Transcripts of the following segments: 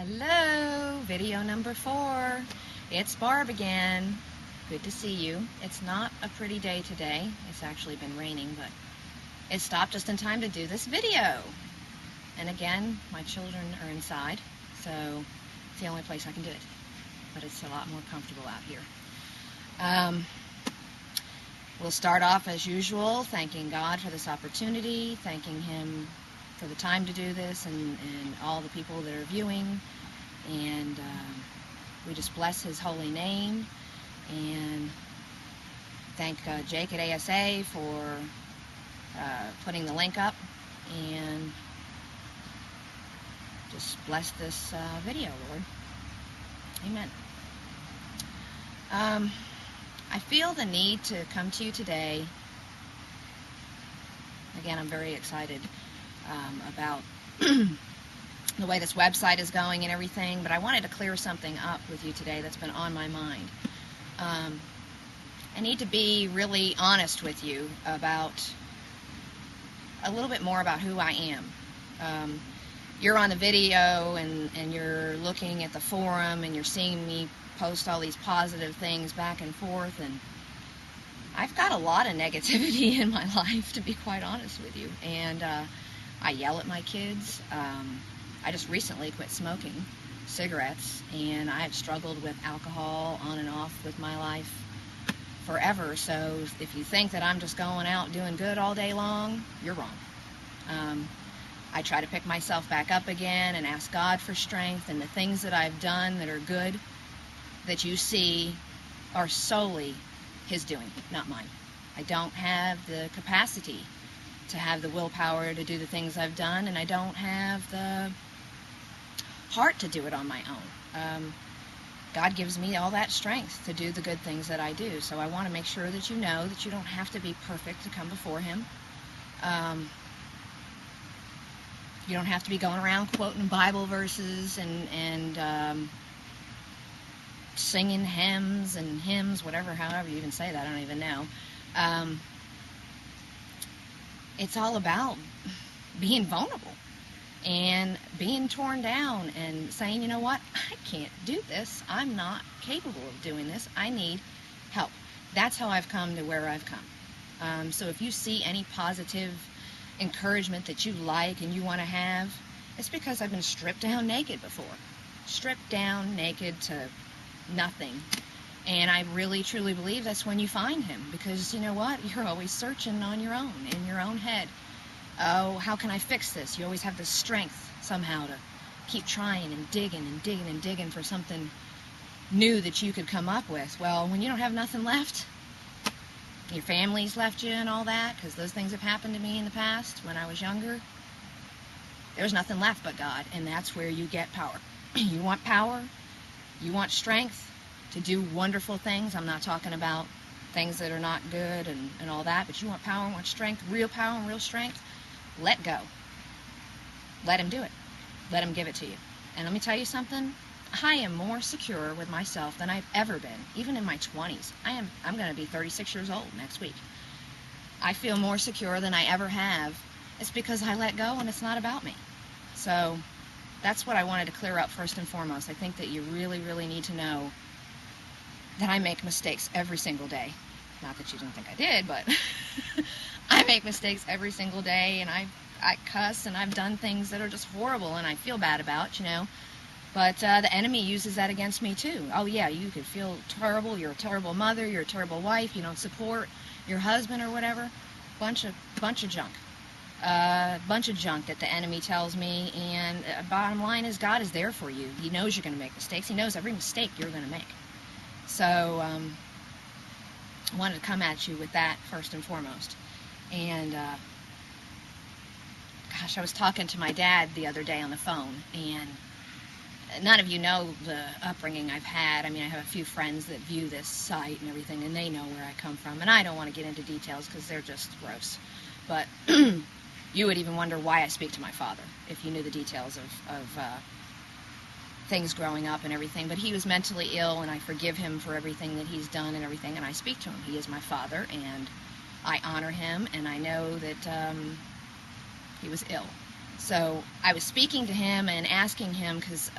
Hello, video number 4. It's Barb again. Good to see you. It's not a pretty day today. It's actually been raining, but it stopped just in time to do this video. And again, my children are inside, so it's the only place I can do it. But it's a lot more comfortable out here. We'll start off as usual, thanking God for this opportunity, thanking Him for the time to do this and all the people that are viewing, and we just bless His holy name and thank Jake at ASA for putting the link up, and just bless this video, Lord. Amen. I feel the need to come to you today. Again, I'm very excited about the way this website is going and everything, but I wanted to clear something up with you today that's been on my mind. I need to be really honest with you about a little bit more about who I am. You're on the video and you're looking at the forum and you're seeing me post all these positive things back and forth, and I've got a lot of negativity in my life, to be quite honest with you, and I yell at my kids. I just recently quit smoking cigarettes, and I have struggled with alcohol on and off with my life forever, so if you think that I'm just going out doing good all day long, you're wrong. I try to pick myself back up again and ask God for strength, and the things that I've done that are good that you see are solely His doing, not mine. I don't have the capacity to have the willpower to do the things I've done, and I don't have the heart to do it on my own. God gives me all that strength to do the good things that I do, so I want to make sure that you know that you don't have to be perfect to come before Him. You don't have to be going around quoting Bible verses and singing hymns, whatever, however you even say that, I don't even know. It's all about being vulnerable and being torn down and saying, you know what, I can't do this. I'm not capable of doing this. I need help. That's how I've come to where I've come. So if you see any positive encouragement that you like and you want to have, it's because I've been stripped down naked before. Stripped down naked to nothing. And I really truly believe that's when you find Him, because you know what, you're always searching on your own, in your own head. Oh, how can I fix this? You always have the strength somehow to keep trying and digging and digging and digging for something new that you could come up with. Well, when you don't have nothing left, your family's left you and all that, because those things have happened to me in the past when I was younger, there's nothing left but God, and that's where you get power. You want power, you want strength to do wonderful things. I'm not talking about things that are not good and all that, but you want power and want strength, real power and real strength, let go. Let Him do it. Let Him give it to you. And let me tell you something, I am more secure with myself than I've ever been, even in my 20s. I'm going to be 36 years old next week. I feel more secure than I ever have. It's because I let go and it's not about me. So that's what I wanted to clear up first and foremost. I think that you really, really need to know that I make mistakes every single day. Not that you didn't think I did, but I make mistakes every single day, and I cuss, and I've done things that are just horrible and I feel bad about, you know. But the enemy uses that against me too. Oh yeah, you could feel terrible, you're a terrible mother, you're a terrible wife, you don't support your husband or whatever. Bunch of junk. Bunch of junk that the enemy tells me, and bottom line is God is there for you. He knows you're going to make mistakes. He knows every mistake you're going to make. So I wanted to come at you with that first and foremost. And gosh, I was talking to my dad the other day on the phone, and none of you know the upbringing I've had. I mean, I have a few friends that view this site and everything, and they know where I come from, and I don't want to get into details because they're just gross. But you would even wonder why I speak to my father if you knew the details of things growing up and everything. But he was mentally ill, and I forgive him for everything that he's done and everything, and I speak to him. He is my father, and I honor him, and I know that he was ill. So I was speaking to him and asking him, because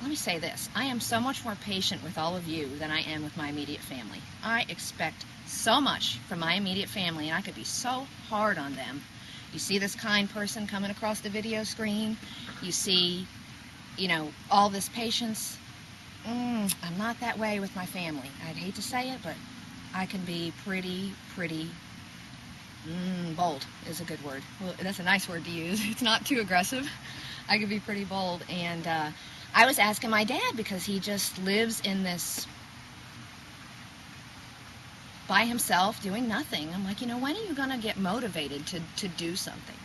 let me say this. I am so much more patient with all of you than I am with my immediate family. I expect so much from my immediate family, and I could be so hard on them. You see this kind person coming across the video screen. You see, all this patience. I'm not that way with my family. I'd hate to say it, but I can be pretty bold is a good word. Well, that's a nice word to use. It's not too aggressive. I can be pretty bold. And I was asking my dad, because he just lives in this by himself doing nothing. I'm like, when are you going to get motivated to do something,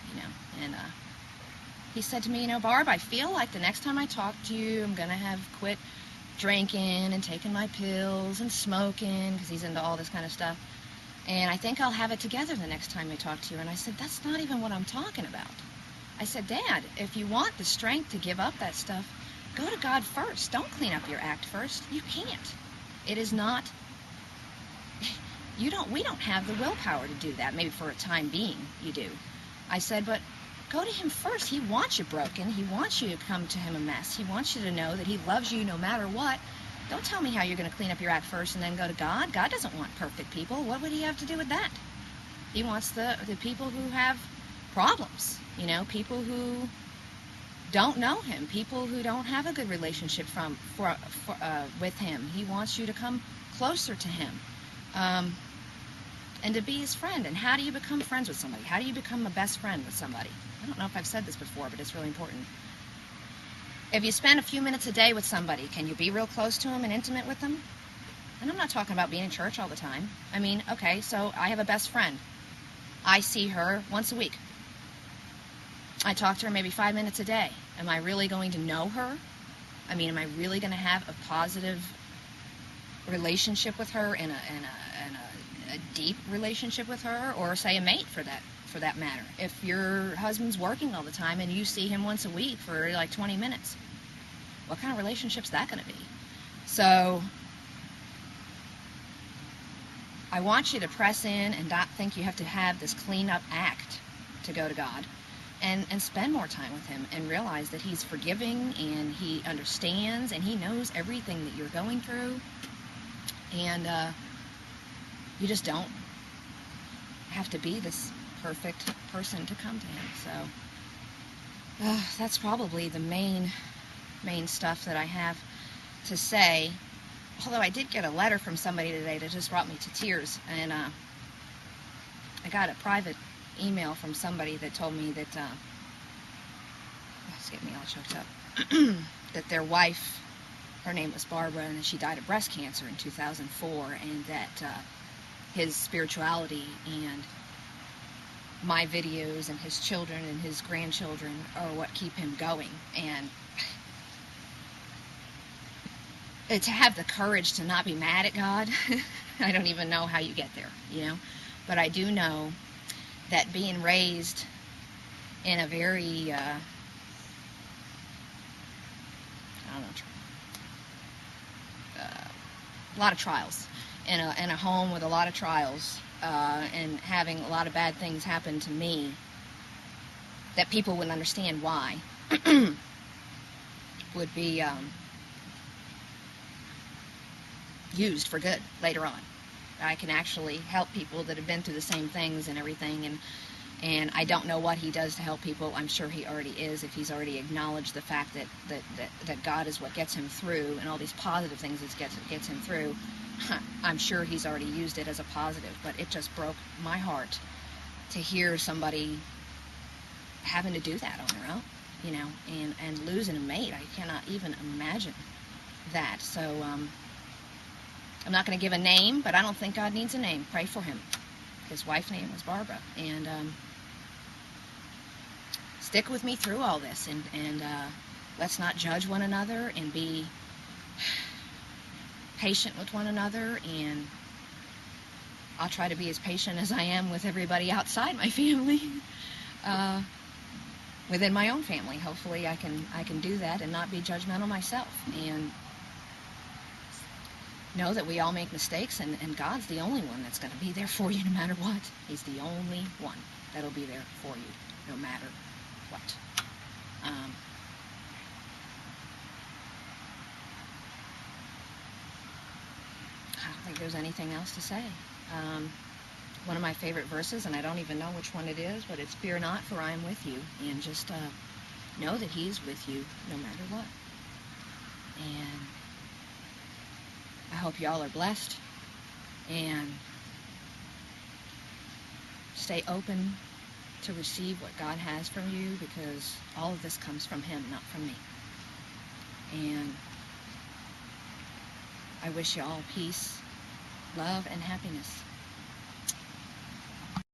And he said to me, Barb, I feel like the next time I talk to you, I'm going to have quit drinking and taking my pills and smoking, because he's into all this kind of stuff. And I think I'll have it together the next time I talk to you. And I said, that's not even what I'm talking about. I said, Dad, if you want the strength to give up that stuff, go to God first. Don't clean up your act first. You can't. It is not, we don't have the willpower to do that. Maybe for a time being you do. I said, but go to Him first. He wants you broken. He wants you to come to Him a mess. He wants you to know that He loves you no matter what. Don't tell me how you're going to clean up your act first and then go to God. God doesn't want perfect people. What would He have to do with that? He wants the people who have problems, people who don't know Him, people who don't have a good relationship with Him. He wants you to come closer to Him and to be His friend. And how do you become friends with somebody? How do you become a best friend with somebody? I don't know if I've said this before, but it's really important. If you spend a few minutes a day with somebody, can you be real close to them and intimate with them? And I'm not talking about being in church all the time. I mean, okay, so I have a best friend. I see her once a week. I talk to her maybe 5 minutes a day. Am I really going to know her? I mean, am I really going to have a positive relationship with her and a deep relationship with her, or say a mate for that matter? If your husband's working all the time and you see him once a week for like 20 minutes, what kind of relationship's that going to be? So I want you to press in and not think you have to have this clean-up act to go to God, and spend more time with Him and realize that He's forgiving and He understands and He knows everything that you're going through, and you just don't have to be this perfect person to come to Him. So that's probably the main stuff that I have to say. Although I did get a letter from somebody today that just brought me to tears, and I got a private email from somebody that told me that it's getting me all choked up that their wife, her name was Barbara, and she died of breast cancer in 2004, and that his spirituality and my videos and his children and his grandchildren are what keep him going. And to have the courage to not be mad at God, I don't even know how you get there, But I do know that being raised in a very, a lot of trials, in a home with a lot of trials, and having a lot of bad things happen to me, that people wouldn't understand why, would be used for good later on. I can actually help people that have been through the same things and everything, and I don't know what He does to help people. I'm sure He already is, if He's already acknowledged the fact that God is what gets Him through, and all these positive things that gets Him through. I'm sure He's already used it as a positive, but it just broke my heart to hear somebody having to do that on their own, and losing a mate. I cannot even imagine that. So I'm not going to give a name, but I don't think God needs a name. Pray for him. His wife's name was Barbara. And stick with me through all this. And let's not judge one another, and be patient with one another. And I'll try to be as patient as I am with everybody outside my family. Within my own family, hopefully I can do that and not be judgmental myself. And know that we all make mistakes, and God's the only one that's going to be there for you no matter what. He's the only one that'll be there for you no matter what. there's anything else to say. One of my favorite verses, and I don't even know which one it is, but it's "Fear not, for I am with you," and just know that He's with you no matter what. And I hope y'all are blessed, and stay open to receive what God has from you, because all of this comes from Him, not from me. And I wish you all peace, love, and happiness.